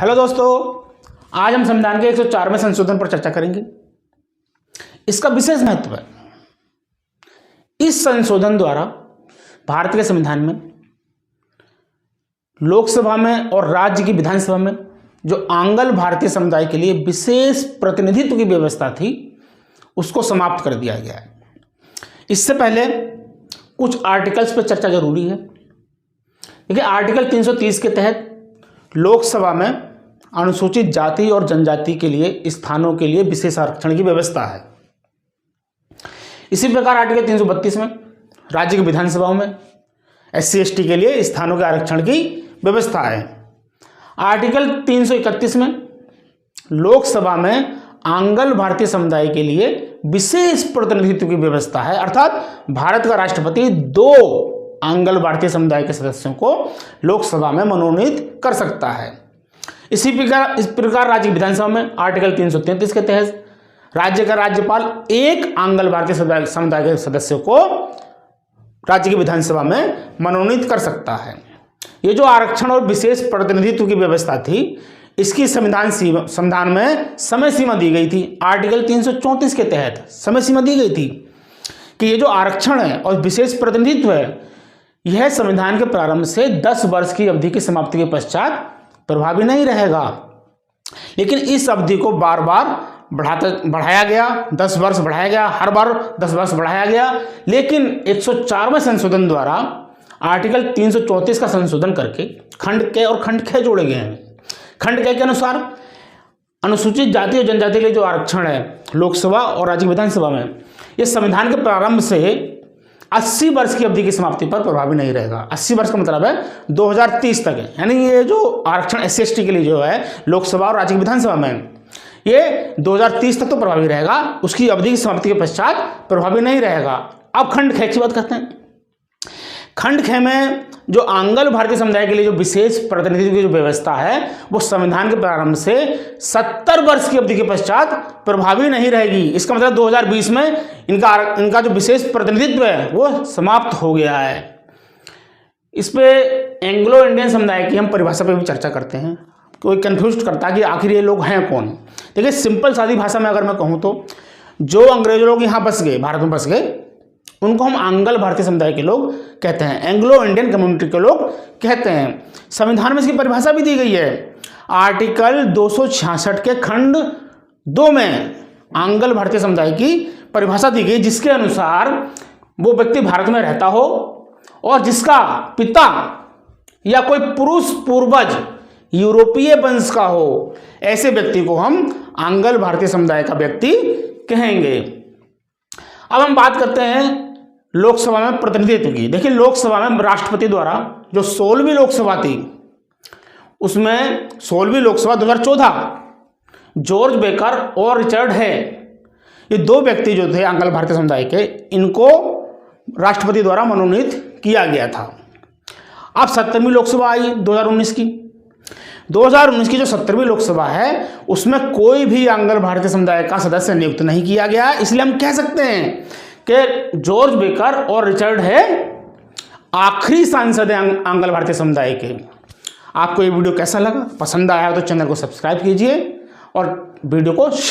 Hello दोस्तों, आज हम संविधान के 104वें संशोधन पर चर्चा करेंगे। इसका विशेष महत्व है। इस संशोधन द्वारा भारत के संविधान में लोकसभा में और राज्य की विधानसभा में जो आंग्ल भारतीय समुदाय के लिए विशेष प्रतिनिधित्व की व्यवस्था थी उसको समाप्त कर दिया गया है। इससे पहले कुछ आर्टिकल्स पर चर्चा जरूरी है। देखिए, आर्टिकल 330 के तहत लोकसभा में अनुसूचित जाति और जनजाति के लिए स्थानों के लिए विशेष आरक्षण की व्यवस्था है। इसी प्रकार आर्टिकल 332 में राज्य की विधानसभाओं में SC/ST के लिए स्थानों के आरक्षण की व्यवस्था है। आर्टिकल 331 में लोकसभा में आंग्ल भारतीय समुदाय के लिए विशेष प्रतिनिधित्व की व्यवस्था है, अर्थात भारत का राष्ट्रपति 2 आंग्ल भारतीय समुदाय के सदस्यों को लोकसभा में मनोनीत कर सकता है। इस प्रकार राज्य की विधानसभा में आर्टिकल 333 के तहत राज्य का राज्यपाल 1 आंग्ल भारतीय समुदाय के सदस्यों को राज्य की विधानसभा में मनोनीत कर सकता है। ये जो आरक्षण और विशेष प्रतिनिधित्व की व्यवस्था थी, इसकी संविधान में समय सीमा दी गई थी। आर्टिकल 334 के तहत समय सीमा दी गई थी कि ये जो आरक्षण है और विशेष प्रतिनिधित्व है, यह संविधान के प्रारंभ से 10 वर्ष की अवधि की समाप्ति के पश्चात प्रभावी नहीं रहेगा। लेकिन इस अवधि को बार बार बढ़ाया गया, 10 वर्ष बढ़ाया गया, हर बार 10 वर्ष बढ़ाया गया। लेकिन 104वें संशोधन द्वारा आर्टिकल 334 का संशोधन करके खंड के और खंड ख जोड़े गए हैं। खंड के अनुसार अनुसूचित जाति और जनजाति के लिए जो आरक्षण है लोकसभा और राज्य विधानसभा में, यह संविधान के प्रारंभ से 80 वर्ष की अवधि की समाप्ति पर प्रभावी नहीं रहेगा। 80 वर्ष का मतलब है 2030 तक है। यानी ये जो आरक्षण SC/ST के लिए जो है लोकसभा और राज्य की विधानसभा में, ये 2030 तक तो प्रभावी रहेगा, उसकी अवधि की समाप्ति के पश्चात प्रभावी नहीं रहेगा। अब खंड ख की बात करते हैं। खंड ख में जो आंग्ल भारतीय समुदाय के लिए जो विशेष प्रतिनिधित्व की जो व्यवस्था है वो संविधान के प्रारंभ से 70 वर्ष की अवधि के पश्चात प्रभावी नहीं रहेगी। इसका मतलब 2020 में इनका जो विशेष प्रतिनिधित्व है वो समाप्त हो गया है। इस पे एंग्लो इंडियन समुदाय की हम परिभाषा पर भी चर्चा करते हैं। कोई कंफ्यूज करता है कि आखिर ये लोग हैं कौन। देखिए, सिंपल सादी भाषा में अगर मैं कहूँ तो जो अंग्रेज लोग यहाँ बस गए, भारत में बस गए, उनको हम आंग्ल भारतीय समुदाय के लोग कहते हैं, एंग्लो इंडियन कम्युनिटी के लोग कहते हैं। संविधान में इसकी परिभाषा भी दी गई है। आर्टिकल 266 के खंड 2 में आंग्ल भारतीय समुदाय की परिभाषा दी गई, जिसके अनुसार वो व्यक्ति भारत में रहता हो और जिसका पिता या कोई पुरुष पूर्वज यूरोपीय वंश का हो, ऐसे व्यक्ति को हम आंग्ल भारतीय समुदाय का व्यक्ति कहेंगे। अब हम बात करते हैं लोकसभा में प्रतिनिधित्व की। देखिए, लोकसभा में राष्ट्रपति द्वारा जो 16वीं लोकसभा थी, उसमें 16वीं लोकसभा 2014 जॉर्ज बेकर और रिचर्ड है, ये 2 व्यक्ति जो थे आंग्ल भारतीय समुदाय के, इनको राष्ट्रपति द्वारा मनोनीत किया गया था। अब 17वीं लोकसभा आई 2019 की। 2019 की जो 17वीं लोकसभा है उसमें कोई भी आंग्ल भारतीय समुदाय का सदस्य नियुक्त नहीं किया गया। इसलिए हम कह सकते हैं कि जॉर्ज बेकर और रिचर्ड है आखिरी सांसद हैं आंग्ल भारतीय समुदाय के। आपको ये वीडियो कैसा लगा? पसंद आया तो चैनल को सब्सक्राइब कीजिए और वीडियो को शेयर